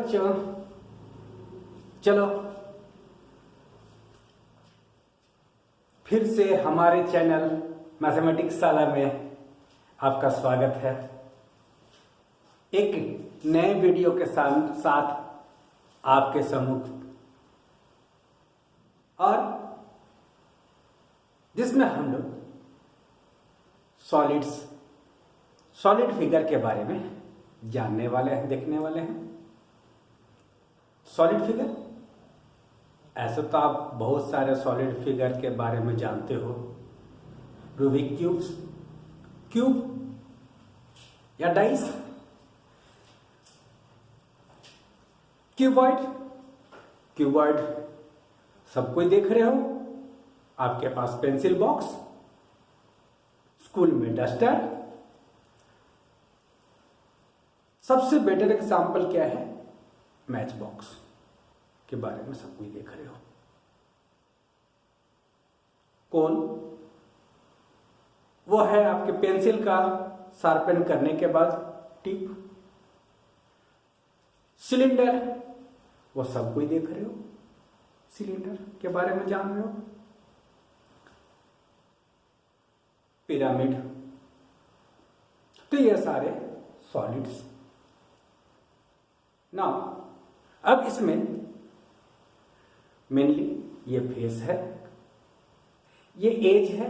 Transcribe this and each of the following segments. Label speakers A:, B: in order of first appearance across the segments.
A: बच्चों, चलो फिर से हमारे चैनल मैथमेटिक्स शाला में आपका स्वागत है। एक नए वीडियो के साथ आपके सम्मुख, और जिसमें हम लोग सॉलिड फिगर के बारे में जानने वाले हैं, देखने वाले हैं। सॉलिड फिगर, ऐसे तो आप बहुत सारे सॉलिड फिगर के बारे में जानते हो। रूबिक क्यूब या डाइस, क्यूबॉइड सब कोई देख रहे हो। आपके पास पेंसिल बॉक्स, स्कूल में डस्टर। सबसे बेटर एग्जाम्पल क्या है? मैच बॉक्स के बारे में सब कोई देख रहे हो। कौन? वो है आपके पेंसिल का शार्पन करने के बाद टिप। सिलेंडर, वो सब कोई देख रहे हो, सिलेंडर के बारे में जान रहे हो। पिरामिड, तो ये सारे सॉलिड्स। नाउ अब इसमें मेनली ये फेस है, ये एज है,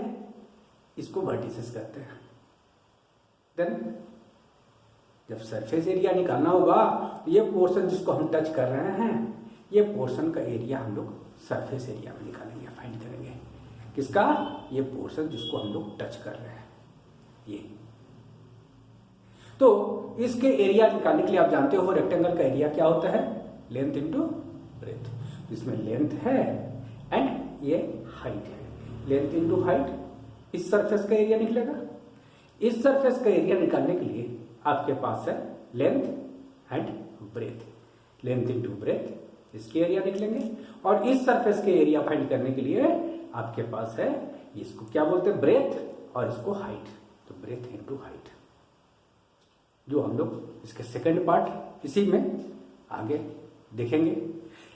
A: इसको वर्टिसेस कहते हैं। देन जब सरफेस एरिया निकालना होगा तो ये पोर्शन जिसको हम टच कर रहे हैं, ये पोर्शन का एरिया हम लोग सरफेस एरिया में निकालेंगे, फाइंड करेंगे। किसका? ये पोर्शन जिसको हम लोग टच कर रहे हैं, ये। तो इसके एरिया निकालने के लिए आप जानते हो रेक्टेंगल का एरिया क्या होता है? Length into breath. इसमें लेंथ है एंड ये हाइट है। लेंथ इंटू हाइट, इस सरफेस का एरिया निकलेगा। इस सरफेस का एरिया निकालने के लिए आपके पास है length and breadth. Length into breadth, इसके एरिया निकलेंगे। और इस सरफेस के एरिया फाइंड करने के लिए आपके पास है, इसको क्या बोलते हैं? ब्रेथ, और इसको हाइट। तो ब्रेथ इंटू हाइट, जो हम लोग इसके सेकंड पार्ट इसी में आगे देखेंगे।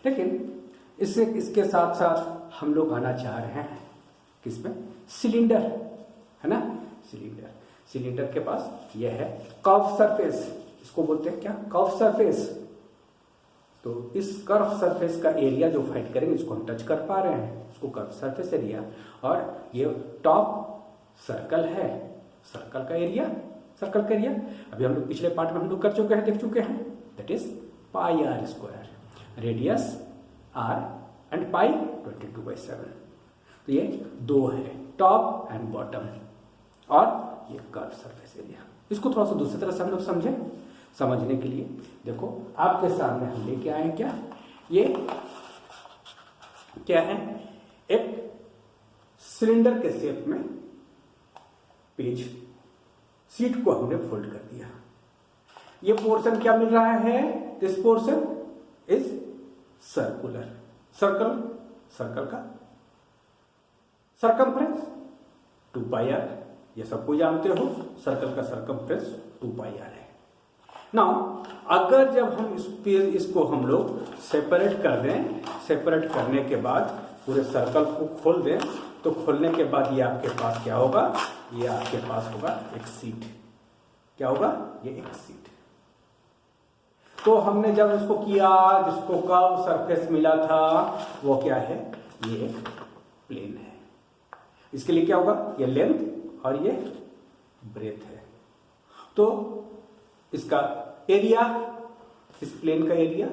A: लेकिन इसके साथ साथ हम लोग आना चाह रहे हैं किसमें? सिलेंडर, है ना। सिलेंडर के पास यह है कर्व सरफेस, इसको बोलते हैं क्या? Curve surface. तो इस कर्व सरफेस का एरिया जो फाइंड करेंगे, इसको हम टच कर पा रहे हैं, इसको कर्व सरफेस एरिया। और ये टॉप सर्कल है, सर्कल का एरिया अभी हम लोग पिछले पार्ट में हम लोग कर चुके हैं, देख चुके हैं। That is pi r square. Radius r and pi 22/7। तो ये दो है, टॉप एंड बॉटम, और ये कर्व सरफेस एरिया। इसको थोड़ा सा दूसरी तरह से हम लोग समझें। समझने के लिए देखो, आपके सामने हम लेके आए क्या? ये क्या है? एक सिलेंडर के शेप में पेज शीट को हमने फोल्ड कर दिया। ये पोर्शन क्या मिल रहा है? This portion is circular. Circle का सरकमफ्रेंस 2πr, ये सबको जानते हो। सर्कल का सरकमफ्रेंस 2πr है। नाउ अगर जब हम इसको हम लोग सेपरेट कर दें, सेपरेट करने के बाद पूरे सर्कल को खोल दें, तो खोलने के बाद ये आपके पास क्या होगा? ये आपके पास होगा एक शीट। क्या होगा? ये एक शीट। तो हमने जब इसको किया, जिसको कर्व सरफेस मिला था, वो क्या है? ये एक प्लेन है। इसके लिए क्या होगा? ये लेंथ और ये ब्रेथ है। तो इसका एरिया, इस प्लेन का एरिया,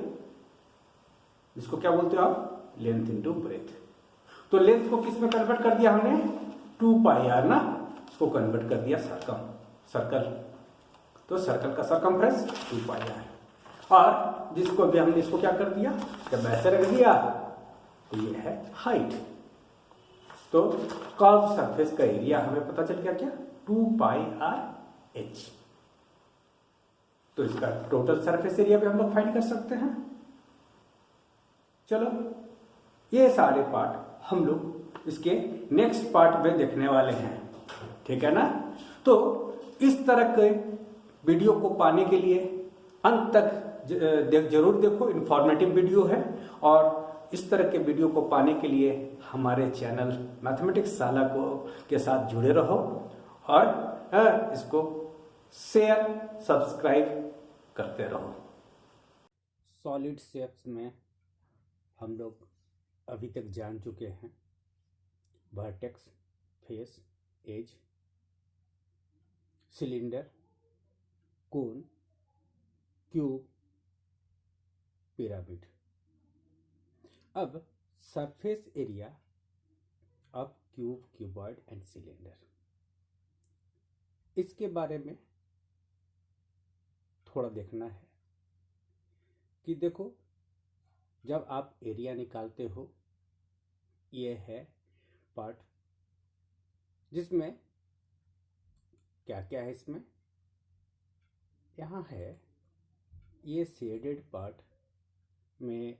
A: इसको क्या बोलते हो आप? Length into breath. तो लेंथ को किस में कन्वर्ट कर दिया हमने? 2πr ना, इसको कन्वर्ट कर दिया सर्कल। तो सर्कल का सरकमफ्रेंस 2πr। और जिसको भी हमने इसको क्या कर दिया? जब ऐसे रख दिया तो ये है हाइट। तो कर्व सरफेस का एरिया हमें पता चल गया क्या? 2πrh। तो इसका टोटल सरफेस एरिया भी हम लोग फाइंड कर सकते हैं। चलो, ये सारे पार्ट हम लोग इसके नेक्स्ट पार्ट में देखने वाले हैं, ठीक है ना। तो इस तरह के वीडियो को पाने के लिए अंत तक जरूर देखो, इंफॉर्मेटिव वीडियो है। और इस तरह के वीडियो को पाने के लिए हमारे चैनल मैथमेटिक्स शाला को के साथ जुड़े रहो और इसको शेयर सब्सक्राइब करते रहो। सॉलिड शेप्स में हम लोग अभी तक जान चुके हैं वर्टेक्स, फेस, एज, सिलेंडर, कोन, क्यूब, पिरामिड। अब surface area of cube, cuboid and cylinder, इसके बारे में थोड़ा देखना है कि देखो, जब आप एरिया निकालते हो, ये है पार्ट जिसमें क्या क्या है, इसमें यहाँ है ये शेडेड पार्ट में,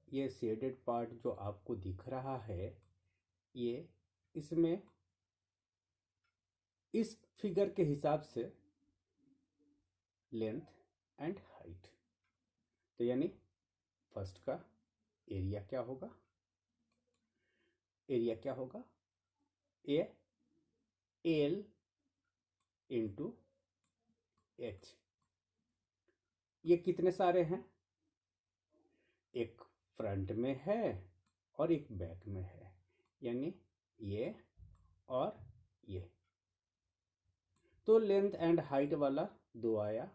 A: ये शेडेड पार्ट जो आपको दिख रहा है, ये इसमें इस फिगर के हिसाब से लेंथ एंड हाइट। तो यानी फर्स्ट का एरिया क्या होगा, एरिया क्या होगा, ए एल इंटू एच। ये कितने सारे हैं, एक फ्रंट में है और एक बैक में है, यानी ये और ये। तो लेंथ एंड हाइट वाला 2 आया,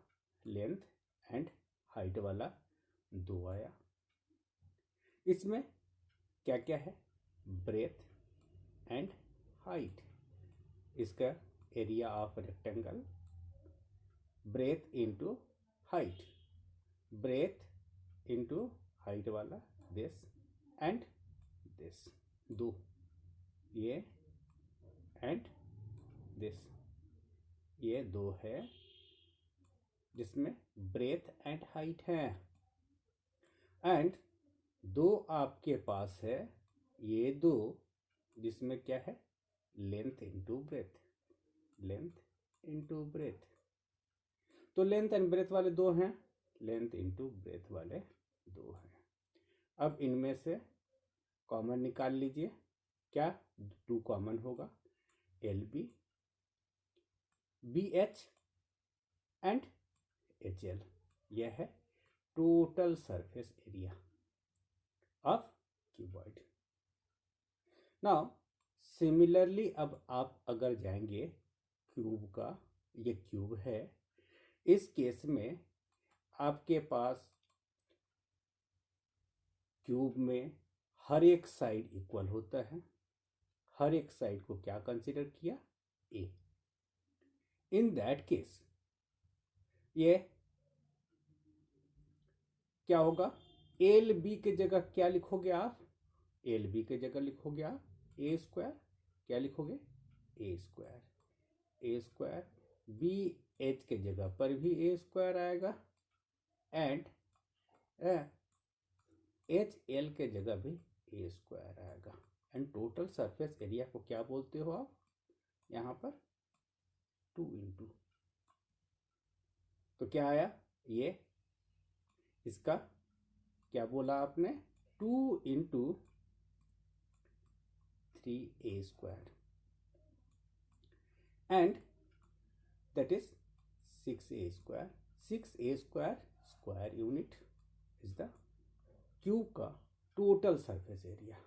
A: लेंथ एंड हाइट वाला 2 आया। इसमें क्या क्या है, ब्रेथ एंड हाइट। इसका area of rectangle, breath into height, breath into height वाला दिस एंड दिस, 2 ये एंड दिस, ये 2 है जिसमें ब्रेथ एंड हाइट है। एंड 2 आपके पास है, ये 2 जिसमें क्या है, length into breath, length into breath. तो लेंथ एंड ब्रेथ वाले 2 हैं, लेंथ इंटू ब्रेथ वाले 2 हैं। अब इनमें से कॉमन निकाल लीजिए, क्या 2 कॉमन होगा, L B, B H and H L. यह है total surface area of cuboid. Now similarly अब आप अगर जाएंगे क्यूब का, ये क्यूब है, इस केस में आपके पास क्यूब में हर एक साइड इक्वल होता है। हर एक साइड को क्या कंसीडर किया, ए। इन दैट केस ये क्या होगा, एल बी के जगह क्या लिखोगे आप, एल बी के जगह लिखोगे आप ए स्क्वायर, क्या लिखोगे, ए स्क्वायर, ए स्क्वायर। बी एच के जगह पर भी ए स्क्वायर आएगा एंड एच एल के जगह भी ए स्क्वायर आएगा। एंड टोटल सरफेस एरिया को क्या बोलते हो आप, यहाँ पर 2 इंटू, तो क्या आया, ये इसका क्या बोला आपने, 2 into 3a square and that is 6a square. 6a square square unit is the cube का टोटल सरफेस एरिया।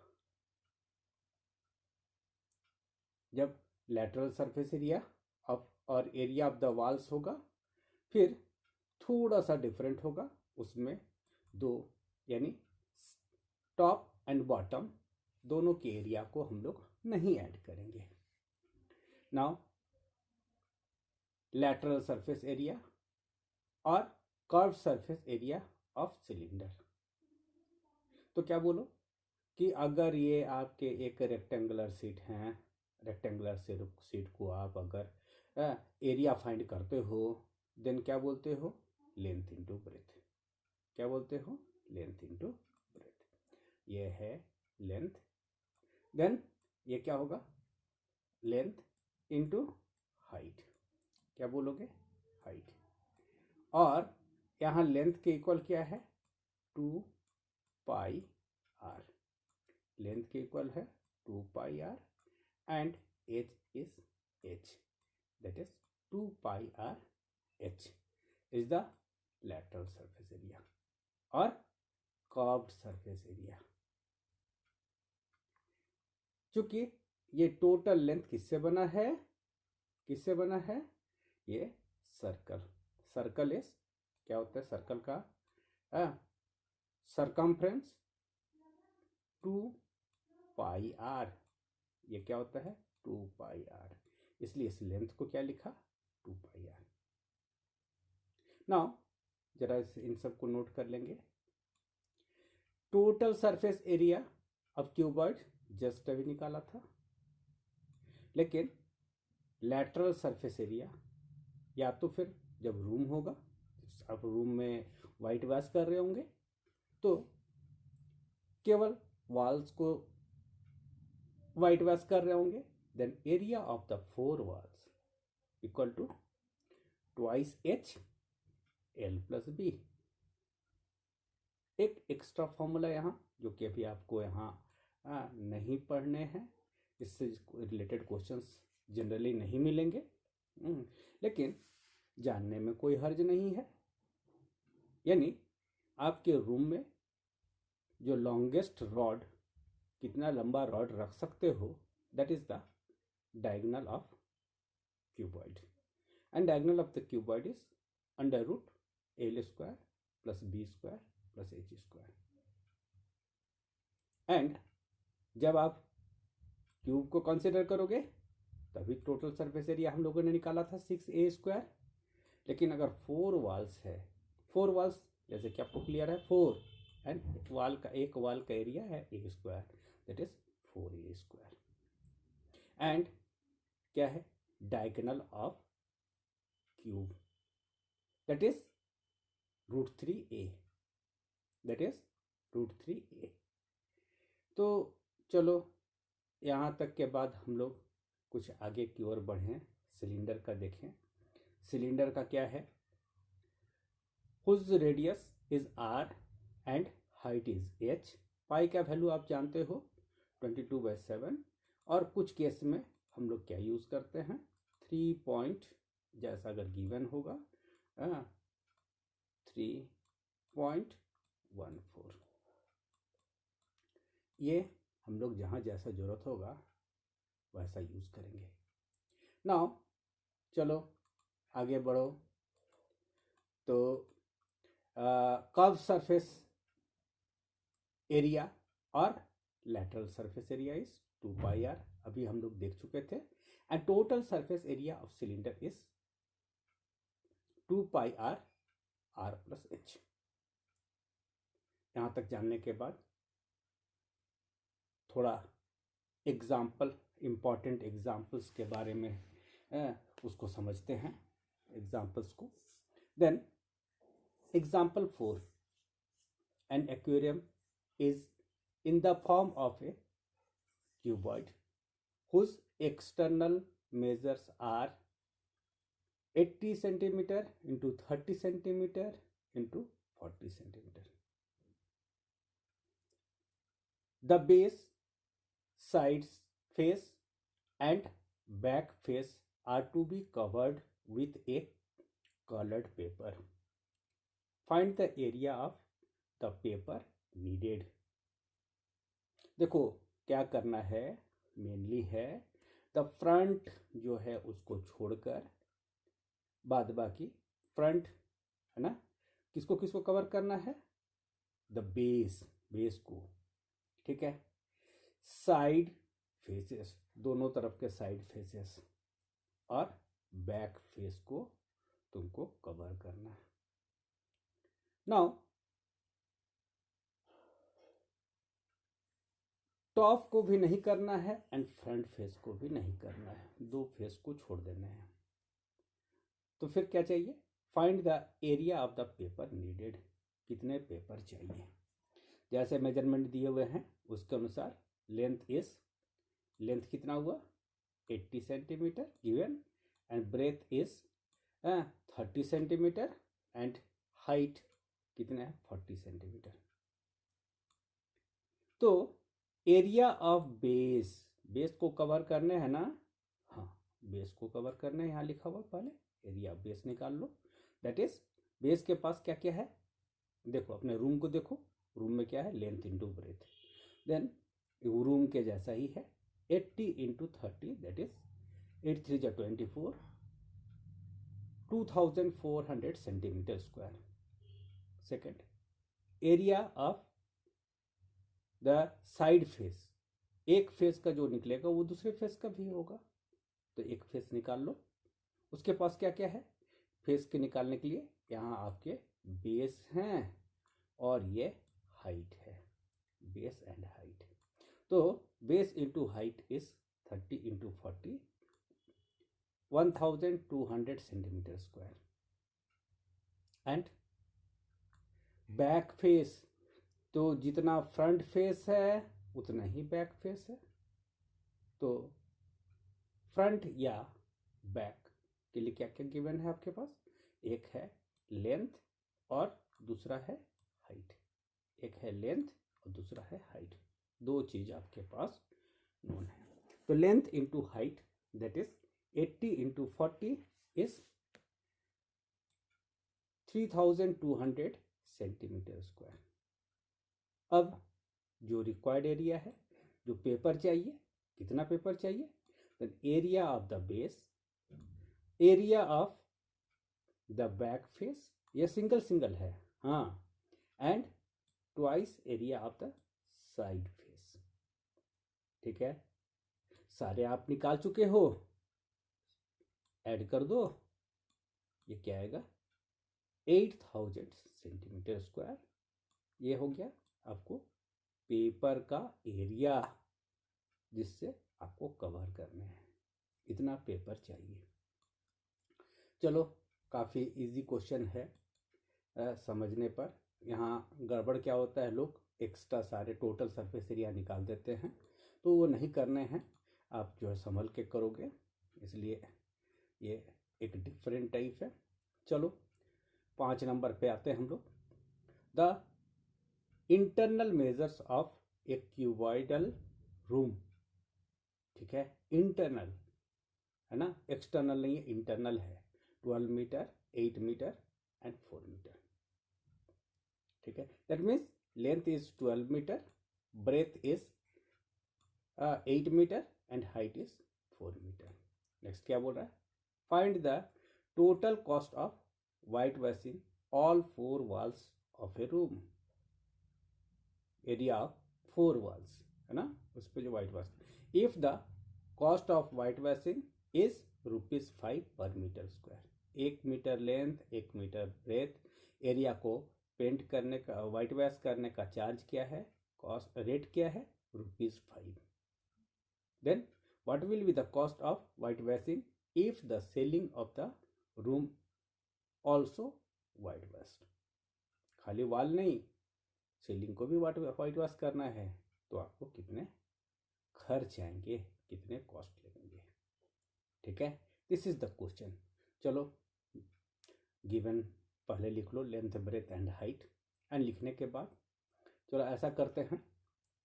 A: जब लैटरल सरफेस एरिया ऑफ और एरिया ऑफ द वॉल्स होगा, फिर थोड़ा सा डिफरेंट होगा, उसमें 2 यानी टॉप एंड बॉटम दोनों के एरिया को हम लोग नहीं ऐड करेंगे। नाउ लैटरल सरफेस एरिया और curve surface area of cylinder. तो क्या बोलो कि अगर ये आपके एक रेक्टेंगुलर शीट हैं, रेक्टेंगुलर शीट को आप अगर एरिया फाइंड करते हो, देन क्या बोलते हो, लेंथ इंटू ब्रेथ। क्या बोलते हो, लेंथ इंटू ब्रेथ। ये है लेंथ, देन ये क्या होगा, लेंथ इंटू हाइट। क्या बोलोगे, हाइट। और यहाँ लेंथ के इक्वल क्या है 2 पाई आर, लेंथ के इक्वल है 2 pi r and h is h, that is 2 pi r h is the lateral surface area और curved surface area। चूंकि ये टोटल लेंथ किससे बना है, किससे बना है, ये सर्कल, सर्कल इज क्या होता है सर्कल का सरकमफ्रेंस 2 पाई आर, ये क्या होता है 2 पाई आर, इसलिए इस लेंथ को क्या लिखा 2 पाई आर। नाउ जरा इन सबको नोट कर लेंगे। Total surface area of cuboid just अभी निकाला था, लेकिन लैटरल सरफेस एरिया या तो फिर जब रूम होगा, आप रूम में वाइट वॉश कर रहे होंगे तो केवल वॉल्स को वाइट वॉश कर रहे होंगे, then area of the 4 walls equal to twice H L plus B. एक एक्स्ट्रा फॉर्मूला यहाँ जो कि अभी आपको यहाँ नहीं पढ़ने हैं, इससे रिलेटेड क्वेश्चंस जनरली नहीं मिलेंगे, लेकिन जानने में कोई हर्ज नहीं है। यानी आपके रूम में जो लॉन्गेस्ट रॉड, कितना लंबा रॉड रख सकते हो, that is the diagonal of cuboid and diagonal of the cuboid is under root L square plus B square plus H square. And जब आप क्यूब को कंसिडर करोगे तभी टोटल सरफेस एरिया हम लोगों ने निकाला था 6a स्क्वायर, लेकिन अगर 4 वॉल्स है, 4 वॉल्स जैसे कि आपको क्लियर है 4 एंड वाल का एक वाल का एरिया है a square, that is 4a square. And क्या है diagonal of cube that is √3a, that is √3a। तो चलो यहाँ तक के बाद हम लोग कुछ आगे की ओर बढ़ें, सिलेंडर का देखें। सिलेंडर का क्या है, whose radius is r and height is h। Pi का वैल्यू आप जानते हो 22/7, और कुछ केस में हम लोग क्या यूज करते हैं 3 पॉइंट, जैसा अगर गिवन होगा 3.14, ये हम लोग जहाँ जैसा जरूरत होगा वैसा यूज करेंगे। नाउ चलो आगे बढ़ो। तो कर्व सरफेस एरिया और lateral surface area is 2 pi r, अभी हम लोग देख चुके थे। And total surface area of cylinder is 2 pi r r plus h। यहां तक जानने के बाद थोड़ा एग्जाम्पल, इंपॉर्टेंट एग्जाम्पल्स के बारे में उसको समझते हैं, एग्जाम्पल्स को। Then example 4, an aquarium is in the form of a cuboid whose external measures are 80 centimeter into 30 centimeter into 40 centimeter. The base, sides face and back face are to be covered with a colored paper. Find the area of the paper needed. देखो क्या करना है, mainly है the front जो है उसको छोड़कर बाद बाकी, फ्रंट है ना, किसको किसको कवर करना है, द बेस, बेस को, ठीक है। साइड फेसेस, दोनों तरफ के साइड फेसेस, और बैक फेस को तुमको कवर करना है। नाउ टॉप को भी नहीं करना है एंड फ्रंट फेस को भी नहीं करना है, दो फेस को छोड़ देना है। तो फिर क्या चाहिए, find the area of the paper needed, कितने पेपर चाहिए। जैसे मेजरमेंट दिए हुए हैं उसके अनुसार लेंथ कितना हुआ 80 centimetre given, and breadth is 30 centimetre, and height कितना है 40 सेंटीमीटर। तो एरिया ऑफ बेस, बेस को कवर करने है ना, हाँ बेस को कवर करने है, यहाँ लिखा हुआ पहले एरिया ऑफ बेस निकाल लो। दैट इज बेस के पास क्या क्या है, देखो अपने रूम को देखो, रूम में क्या है length into breadth, then room के जैसा ही है 80 इंटू 30 दैट इज 8 3 जा 24 2400 centimetre square. Second area of the side face, एक फेस का जो निकलेगा वो दूसरे फेस का भी होगा, तो एक फेस निकाल लो। उसके पास क्या क्या है, फेस के निकालने के लिए यहाँ आपके बेस हैं और ये हाइट है, बेस एंड हाइट। तो base into height is 30 into 40 1200 centimetre square. And back face, तो जितना फ्रंट फेस है उतना ही बैक फेस है, तो फ्रंट या बैक के लिए क्या क्या गिवन है आपके पास, एक है लेंथ और दूसरा है हाइट, एक है लेंथ और दूसरा है हाइट, दो चीज आपके पास नोन है। तो length into height that is 80 into 40 is 3200 centimetre square. अब जो रिक्वायर्ड एरिया है, जो पेपर चाहिए, कितना पेपर चाहिए, then area of the base, area of the back face, ये सिंगल सिंगल है हाँ, and twice area of the side face. ठीक है, सारे आप निकाल चुके हो, ऐड कर दो, ये क्या आएगा 8000 सेंटीमीटर स्क्वायर। ये हो गया आपको पेपर का एरिया जिससे आपको कवर करने हैं, इतना पेपर चाहिए। चलो काफ़ी इजी क्वेश्चन है समझने पर। यहाँ गड़बड़ क्या होता है, लोग एक्स्ट्रा सारे टोटल सरफेस एरिया निकाल देते हैं, तो वो नहीं करने हैं, आप जो है संभल के करोगे, इसलिए ये एक डिफरेंट टाइप है। चलो 5 नंबर पे आते हैं हम लोग। The internal measures of A cuboidal room. ठीक है, इंटरनल है ना, एक्सटर्नल नहीं है, इंटरनल है। 12 मीटर, 8 मीटर एंड 4 मीटर। ठीक है, that means length is 12 metre, breadth is 8 metre and height is 4 metre. Next क्या बोल रहा है, find the total cost of white washing all 4 walls of a room. Area of 4 walls है ना, उस पर जो white wash, if the cost of white washing is ₹5 per metre square. 1 metre length, 1 metre breadth, area को paint करने का, white wash करने का चार्ज क्या है, कॉस्ट रेट क्या है ₹5। Then what will be the cost of white washing if the ceiling of the room also white wash. खाली वॉल नहीं, सीलिंग को भी वाइट वॉश करना है, तो आपको कितने खर्च आएंगे, कितने कॉस्ट लगेंगे। ठीक है, दिस इज द क्वेश्चन। चलो गिवन पहले लिख लो, length breadth and height, and लिखने के बाद चलो ऐसा करते हैं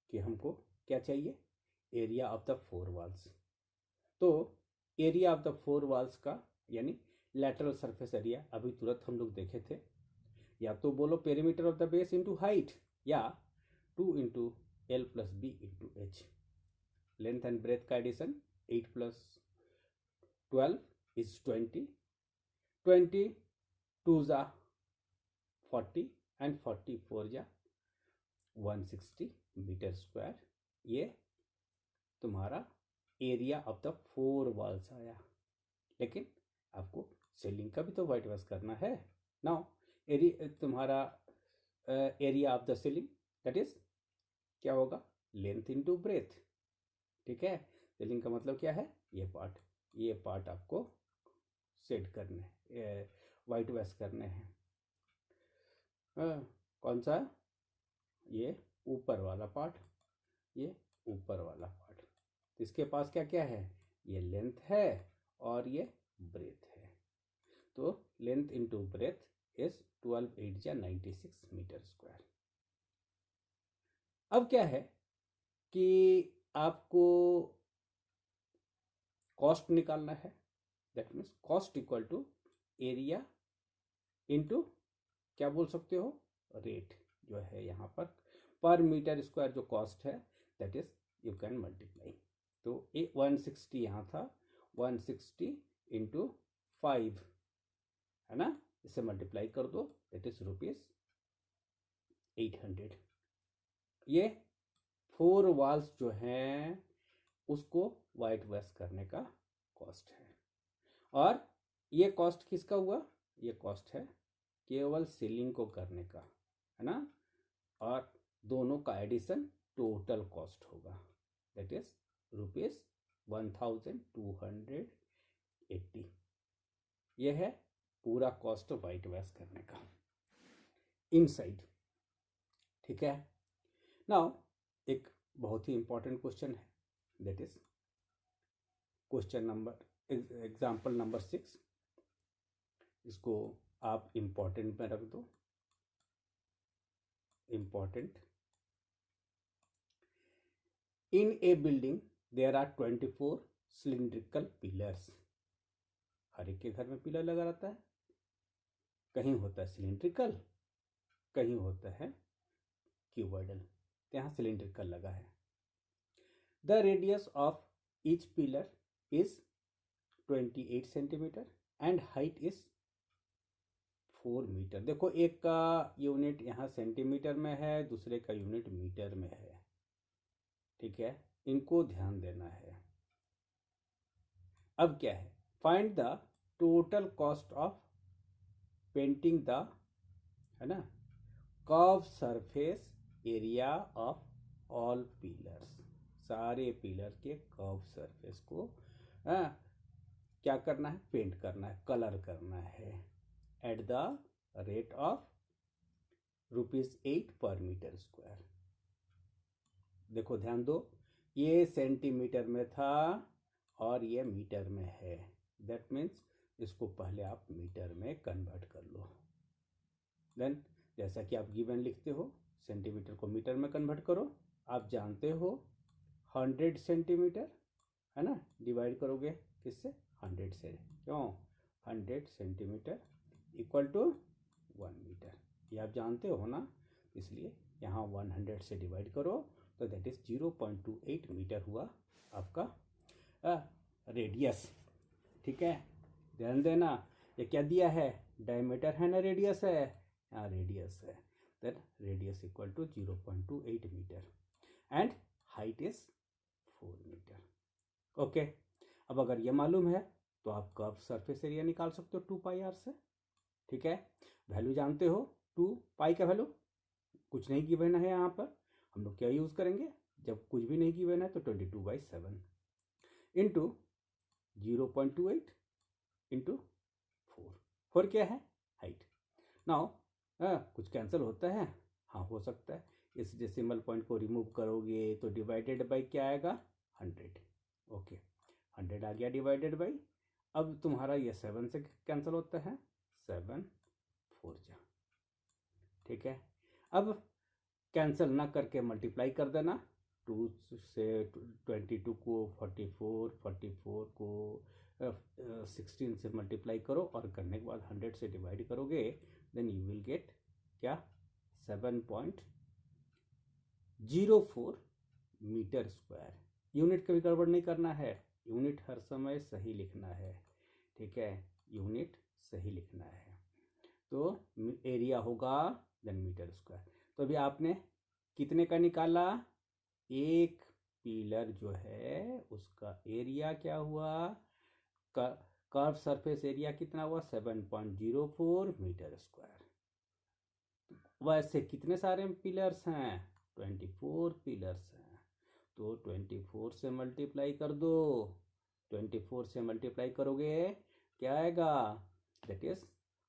A: कि हमको क्या चाहिए, एरिया ऑफ द 4 वॉल्स। तो एरिया ऑफ द 4 वॉल्स का यानी लैटरल सरफेस एरिया अभी तुरंत हम लोग देखे थे, या तो बोलो perimeter of the base into height, या 2 into L plus B into H. Length and breadth का एडिशन 8 प्लस 12 इज 20, 20 2 जा 40 एंड 44 जा 160 मीटर स्क्वायर। ये तुम्हारा एरिया ऑफ द 4 वॉल्स आया, लेकिन आपको सीलिंग का भी तो वाइट वॉश करना है। नाउ एरिया तुम्हारा area of the ceiling that is क्या होगा, लेंथ इनटू ब्रेथ। ठीक है, सीलिंग का मतलब क्या है, ये पार्ट आपको सेट करने, वाइट वॉश करने हैं। कौन सा, ये ऊपर वाला पार्ट, ये ऊपर वाला पार्ट। इसके पास क्या क्या है, ये लेंथ है और ये ब्रेथ है। तो length into breadth is 12 8 96 metre square. अब क्या है कि आपको कॉस्ट निकालना है। That means cost equal to area into क्या बोल सकते हो, रेट जो है यहाँ पर मीटर स्क्वायर जो कॉस्ट है that is you can multiply. तो 160 यहाँ था, 160 इंटू 5 है ना, इसे मल्टीप्लाई कर दो दैट इज ₹800। ये 4 वॉल्स जो हैं उसको वाइट वॉश करने का कॉस्ट है। और ये कॉस्ट किसका हुआ, ये कॉस्ट है केवल सीलिंग को करने का, है ना। और दोनों का एडिशन टोटल कॉस्ट होगा दैट इज ₹1280। यह है पूरा कॉस्ट वाइट वॉश करने का इनसाइड। ठीक है। नाउ एक बहुत ही इंपॉर्टेंट क्वेश्चन है that is question number example number 6। इसको आप इंपॉर्टेंट में रख दो, important. In a building there are 24 cylindrical pillars. हर एक के घर में पिलर लगा रहता है, कहीं होता है सिलिंड्रिकल, कहीं होता है क्यूबॉइडल, तो यहाँ सिलिंड्रिकल लगा है। The radius of each pillar is 28 centimetre and height is 4 metre. देखो एक का यूनिट यहाँ सेंटीमीटर में है, दूसरे का यूनिट मीटर में है। ठीक है, इनको ध्यान देना है। अब क्या है, find the total cost of painting the, है ना, curve surface area of all pillars. सारे पिलर के कर्व सरफेस को क्या करना है, पेंट करना है, कलर करना है एट द रेट ऑफ ₹8 पर मीटर स्क्वायर। देखो ध्यान दो, ये सेंटीमीटर में था और ये मीटर में है। दैट मीन्स इसको पहले आप मीटर में कन्वर्ट कर लो। देन जैसा कि आप गिवन लिखते हो, सेंटीमीटर को मीटर में कन्वर्ट करो। आप जानते हो 100 सेंटीमीटर, है ना, डिवाइड करोगे किससे, 100 से। क्यों, 100 सेंटीमीटर इक्वल टू 1 मीटर, ये आप जानते हो ना, इसलिए यहाँ 100 से डिवाइड करो तो दैट इज 0.28 मीटर हुआ आपका रेडियस। ठीक है, ध्यान देना, ये क्या दिया है, डायमीटर है ना, रेडियस है, यहाँ रेडियस है। Then radius equal to 0.28 metre and height is 4 metre. Okay, अब अगर ये मालूम है तो आप कर्व सरफेस एरिया निकाल सकते हो 2πr से। ठीक है, वैल्यू जानते हो, 2π का वैल्यू कुछ नहीं गिवन है यहाँ पर, हम लोग क्या यूज़ करेंगे, जब कुछ भी नहीं गिवन है तो 22/7 इंटू 0.28 इंटू 4 क्या है, हाइट। नाउ कुछ कैंसिल होता है, हाँ हो सकता है। इस डेसिमल पॉइंट को रिमूव करोगे तो डिवाइडेड बाई क्या आएगा, 100। ओके, 100 आ गया डिवाइडेड बाई। अब तुम्हारा ये 7 से कैंसिल होता है, 7 4 जा। ठीक है, अब कैंसिल ना करके मल्टीप्लाई कर देना, 2 से 22 को 44, 44 को 16 से मल्टीप्लाई करो और करने के बाद 100 से डिवाइड करोगे, देन यू विल गेट क्या, 7.04 मीटर स्क्वायर। यूनिट कभी गड़बड़ नहीं करना है, यूनिट हर समय सही लिखना है। ठीक है, यूनिट सही लिखना है। तो एरिया होगा देन मीटर स्क्वायर। तो अभी आपने कितने का निकाला, एक पिलर जो है उसका एरिया क्या हुआ, कर्व सरफेस एरिया कितना हुआ, 7.04 मीटर स्क्वायर। वैसे कितने सारे पिलर्स हैं, 24 पिलर्स हैं, तो 24 से मल्टीप्लाई कर दो। 24 से मल्टीप्लाई करोगे क्या आएगा, दैट इज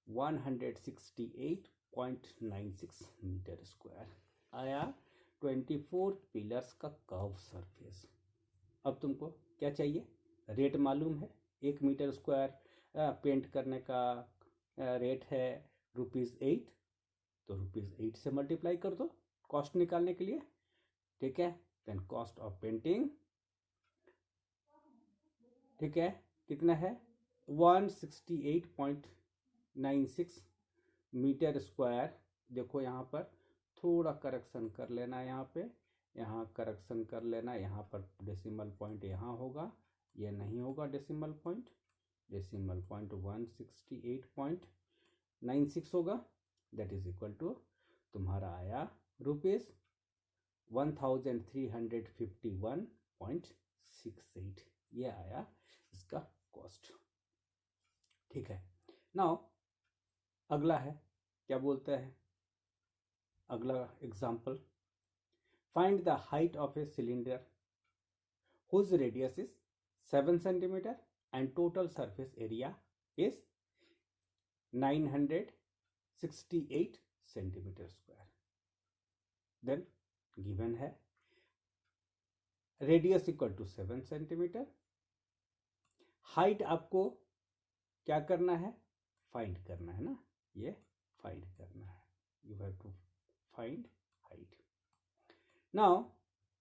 A: 168.96 मीटर स्क्वायर आया 24 पिलर्स का कर्व सरफेस। अब तुमको क्या चाहिए, रेट मालूम है, 1 मीटर स्क्वायर पेंट करने का रेट है ₹8, तो ₹8 से मल्टीप्लाई कर दो कॉस्ट निकालने के लिए, ठीक है। देन कॉस्ट ऑफ पेंटिंग, ठीक है, कितना है 168.96 मीटर स्क्वायर। देखो यहाँ पर थोड़ा करेक्शन कर लेना, यहाँ करेक्शन कर लेना, यहाँ पर डेसिमल पॉइंट यहाँ होगा, ये नहीं होगा डेसिमल पॉइंट 168.96 होगा। दैट इज इक्वल टू तुम्हारा आया ₹1351.68, ये आया इसका कॉस्ट, ठीक है। नाउ अगला है, क्या बोलते हैं अगला example, find the height of a cylinder whose radius is 7 centimetre and total surface area is 968 centimetre square. Then given है radius equal to 7 centimetre, height आपको क्या करना है, फाइंड करना है ना, ये फाइंड करना है, you have to find height. Now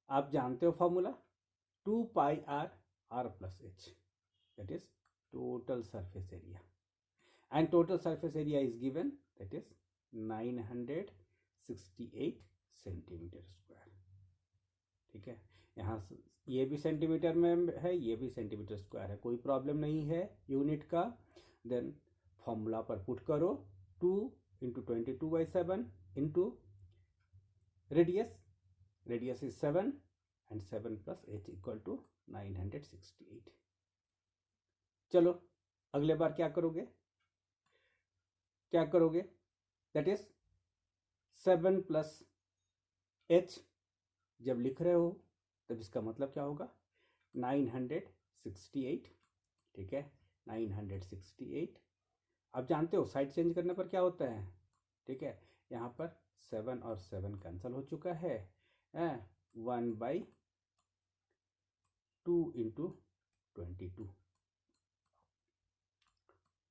A: आप जानते हो formula 2πr r plus h, that is total surface area, and total surface area is given, that is 968 centimetre square, ठीक है। यहाँ ये भी सेंटीमीटर में है, ये भी सेंटीमीटर स्क्वायर है, कोई प्रॉब्लम नहीं है यूनिट का। देन फॉर्मूला पर पुट करो 2 into 22/7 into radius is 7 and 7 plus h equal to 968। चलो अगले बार क्या करोगे, दैट इज 7 प्लस h जब लिख रहे हो तब इसका मतलब क्या होगा 968, ठीक है 968। आप जानते हो साइड चेंज करने पर क्या होता है, ठीक है, यहाँ पर 7 और 7 कैंसिल हो चुका है, 1/2 इंटू 22,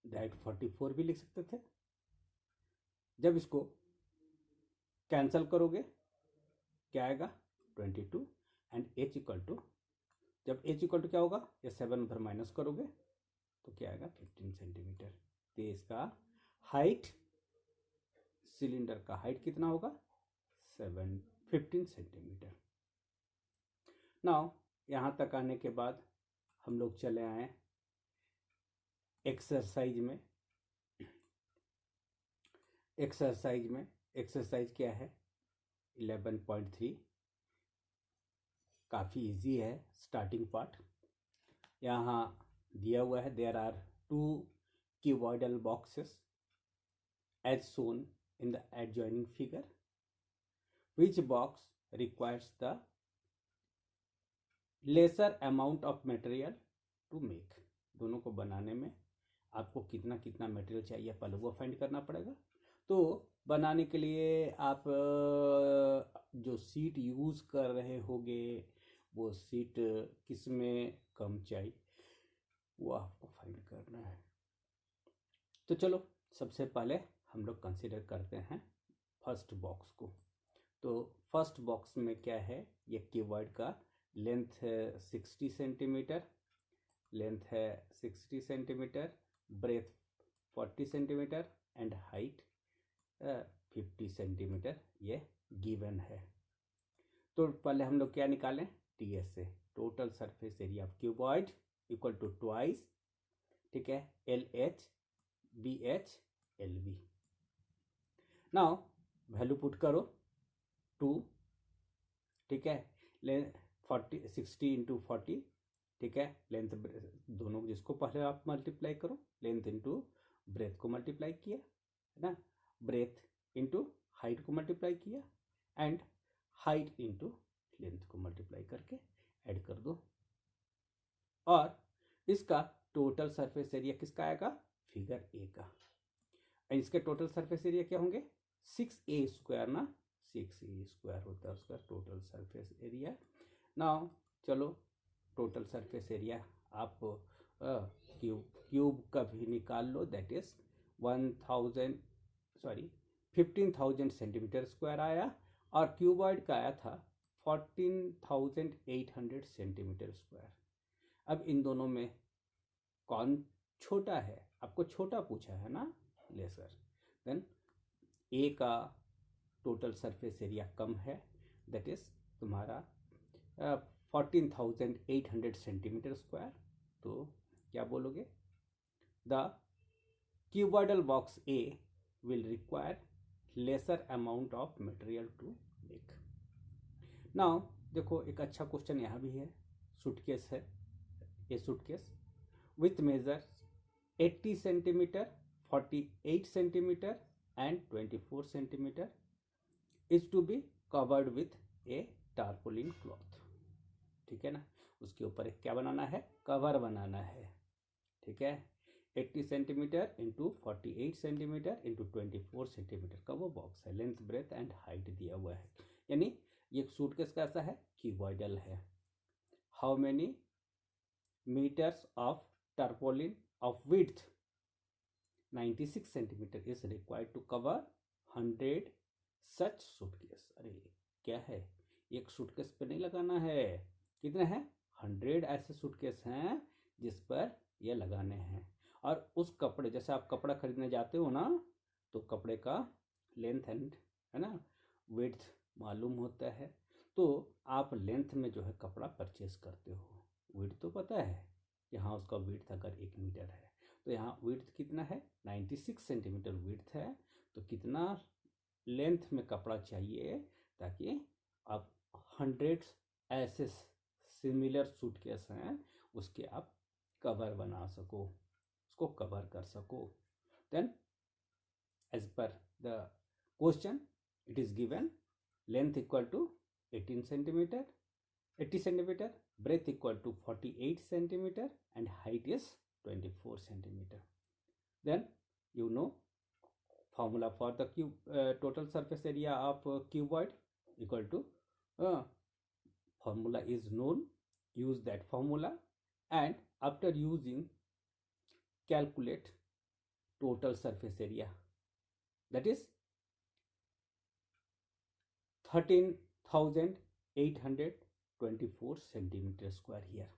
A: डायरेक्ट 44 भी लिख सकते थे। जब इसको कैंसिल करोगे क्या आएगा 22 एंड h इक्वल टू, जब h इक्वल टू क्या होगा, ये 7 उधर माइनस करोगे तो क्या आएगा 15 सेंटीमीटर। तो इसका हाइट, सिलेंडर का हाइट कितना होगा 15 सेंटीमीटर। नाउ यहाँ तक आने के बाद हम लोग चले आए एक्सरसाइज में। एक्सरसाइज क्या है 11.3, काफ़ी इजी है स्टार्टिंग पार्ट। यहाँ दिया हुआ है there are 2 cuboidal boxes as shown in the adjoining figure. Which box requires the lesser amount of material to make? दोनों को बनाने में आपको कितना कितना मटेरियल चाहिए पहले वो फाइंड करना पड़ेगा। तो बनाने के लिए आप जो सीट यूज़ कर रहे होगे वो सीट किस में कम चाहिए वो आपको फाइंड करना है। तो चलो सबसे पहले हम लोग कंसीडर करते हैं फर्स्ट बॉक्स को। तो फर्स्ट बॉक्स में क्या है, ये क्यूबॉइड का लेंथ है 60 centimetre, breadth 40 centimetre and height 50 centimetre, ये गिवन है। तो पहले हम लोग क्या निकालें, टीएस से total surface area of cuboid equal to twice, ठीक है, LH BH LB। Now value put करो 2, ठीक है, 60 इंटू 40, ठीक है, लेंथ दोनों जिसको पहले आप मल्टीप्लाई करो, लेंथ इंटू ब्रेथ को मल्टीप्लाई किया है ना, ब्रेथ इंटू हाइट को मल्टीप्लाई किया एंड हाइट इंटू लेंथ को मल्टीप्लाई करके ऐड कर दो। और इसका टोटल सरफेस एरिया किसका आएगा, फिगर ए का। इसके टोटल सरफेस एरिया क्या होंगे 6a स्क्वायर ना, 6a स्क्वायर होता है उसका टोटल सरफेस एरिया। नाउ चलो टोटल सरफेस एरिया आप क्यूब का भी निकाल लो, that is sorry 15,000 centimetre square आया, और क्यूबॉइड का आया था 14,800 सेंटीमीटर स्क्वायर। अब इन दोनों में कौन छोटा है? आपको छोटा पूछा है ना, लेसर। देन ए का टोटल सरफेस एरिया कम है, दैट इज तुम्हारा 14,800 सेंटीमीटर स्क्वायर। तो क्या बोलोगे? The cuboidal box A will require lesser amount of material to make. Now देखो, एक अच्छा क्वेश्चन यहाँ भी है। सूटकेस है, ये suitcase with measure 80 centimetre, 48 centimetre and 24 centimetre is to be covered with a tarpaulin cloth. ठीक है ना, उसके ऊपर एक क्या बनाना है? कवर बनाना है। ठीक है, 80 centimetre into 48 centimetre into 24 centimetre का वो बॉक्स है। लेंथ, ब्रेथ एंड हाइट दिया हुआ है। यानी ये सूटकेस कैसा है? क्यूबॉइडल है। How many metres of tarpaulin of width 96 centimeter is required to cover 100 such suitcase। अरे क्या है, एक सूटकेस पे नहीं लगाना है। कितने हैं? 100 ऐसे सूटकेस हैं जिस पर ये लगाने हैं। और उस कपड़े, जैसे आप कपड़ा खरीदने जाते हो ना, तो कपड़े का लेंथ एंड है ना विड्थ मालूम होता है। तो आप लेंथ में जो है कपड़ा परचेस करते हो, विड्थ तो पता है, यहाँ उसका विड्थ अगर 1 मीटर है तो यहाँ विड्थ कितना है? 96 सेंटीमीटर विड्थ है। तो कितना लेंथ में कपड़ा चाहिए ताकि आप 100 ऐसे सिमिलर सूटकेस हैं उसके आप कवर बना सको, उसको कवर कर सको। Then as per the question it is given length equal to 18 centimetre 80 centimeter, breadth equal to 48 centimeter and height is 24 centimeter. Then you know formula for the total surface area of cuboid equal to formula is known. Use that formula and after using calculate total surface area, that is 13,824 centimetre square here.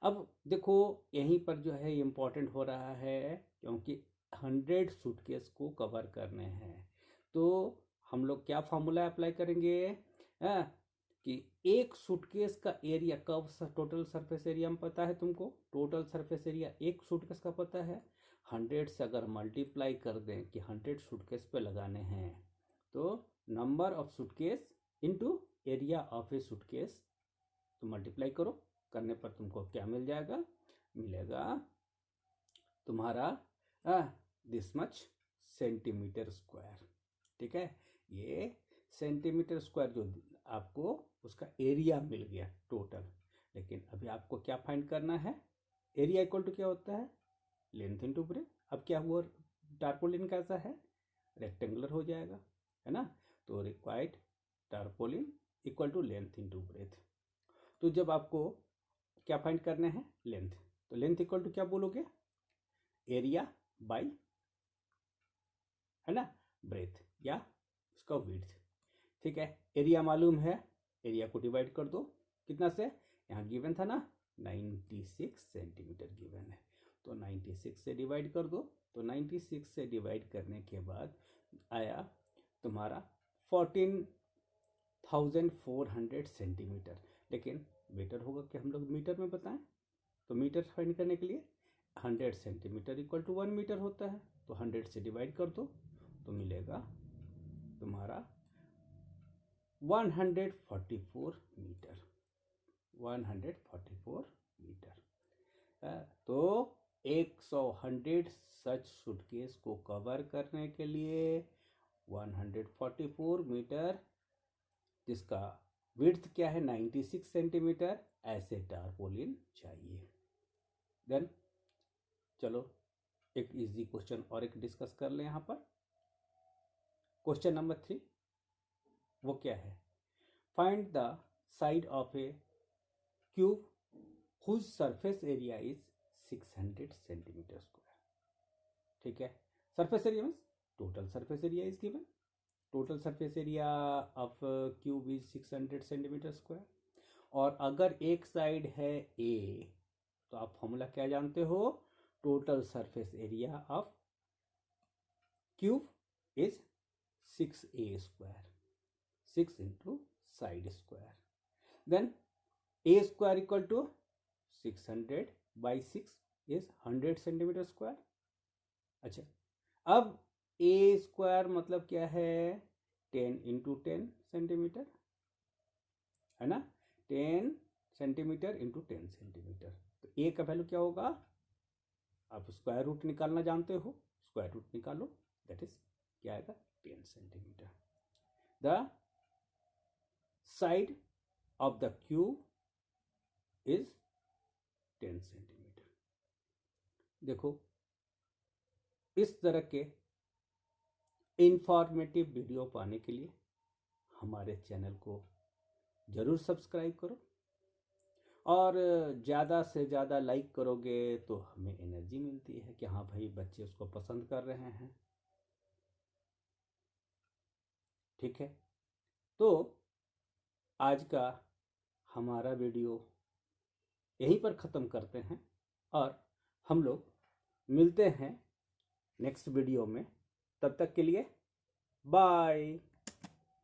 A: अब देखो यहीं पर जो है important हो रहा है, क्योंकि 100 सूटकेस को कवर करने हैं। तो हम लोग क्या फॉर्मूला अप्लाई करेंगे? कि एक सूटकेस का एरिया कब, टोटल सरफेस एरिया में पता है तुमको, टोटल सरफेस एरिया एक सूटकेस का पता है। 100 से अगर मल्टीप्लाई कर दें कि 100 सूटकेस पे लगाने हैं, तो number of suitcase into area of A suitcase, तो मल्टीप्लाई करो, करने पर तुमको क्या मिल जाएगा? मिलेगा तुम्हारा दिस मच सेंटीमीटर स्क्वायर। ठीक है, ये सेंटीमीटर स्क्वायर जो आपको उसका एरिया मिल गया टोटल। लेकिन अभी आपको क्या फाइंड करना है? एरिया इक्वल टू क्या होता है? Length into breath. अब क्या हुआ, टारपोलिन कैसा है? रेक्टेंगुलर हो जाएगा, है ना। तो required tarpaulin equal to length into breadth. तो जब आपको क्या फाइंड करना है? लेंथ, तो लेंथ इक्वल टू क्या बोलोगे? एरिया बाई, है ना, ब्रेथ या उसका विड्थ। ठीक है, एरिया मालूम है, एरिया को डिवाइड कर दो कितना से? यहाँ गिवन था ना 96 सेंटीमीटर गिवन है, तो 96 से डिवाइड कर दो। तो 96 से डिवाइड करने के बाद आया तुम्हारा 14,400 सेंटीमीटर। लेकिन बेटर होगा कि हम लोग मीटर में बताएं। तो मीटर फाइंड करने के लिए 100 सेंटीमीटर इक्वल टू 1 मीटर होता है, तो 100 से डिवाइड कर दो तो मिलेगा तुम्हारा 144 मीटर। 144 मीटर। तो 100 सच सूटकेस को कवर करने के लिए 144 मीटर, जिसका विड्थ क्या है 96 सेंटीमीटर, ऐसे टारपोलिन चाहिए। देन चलो एक इजी क्वेश्चन और एक डिस्कस कर लें यहाँ पर। क्वेश्चन नंबर 3 वो क्या है? Find the side of a cube whose surface area is 600 centimetre square. ठीक है, surface area means total surface area is given. Total surface area of cube is 600 centimetre square. और अगर एक साइड है A, तो आप फॉर्मूला क्या जानते हो? Total surface area of cube is 6A square, 6 into side square. Then A square equal to 600 by 6 is 100 centimetre square. अच्छा, अब A स्क्वायर मतलब क्या है? 10 इंटू 10 सेंटीमीटर, है ना? 10 सेंटीमीटर इंटू 10 सेंटीमीटर. तो A का वैल्यू क्या होगा? आप स्क्वायर रूट निकालना जानते हो, स्क्वायर रूट निकालो. दैट इज क्या आएगा? 10 centimetre. The side of the cube is 10 centimetre. देखो, इस तरह के इंफॉर्मेटिव वीडियो पाने के लिए हमारे चैनल को जरूर सब्सक्राइब करो, और ज़्यादा से ज़्यादा लाइक करोगे तो हमें एनर्जी मिलती है कि हाँ भाई, बच्चे उसको पसंद कर रहे हैं. ठीक है, तो आज का हमारा वीडियो यहीं पर ख़त्म करते हैं, और हम लोग मिलते हैं नेक्स्ट वीडियो में. तब तक के लिए बाय.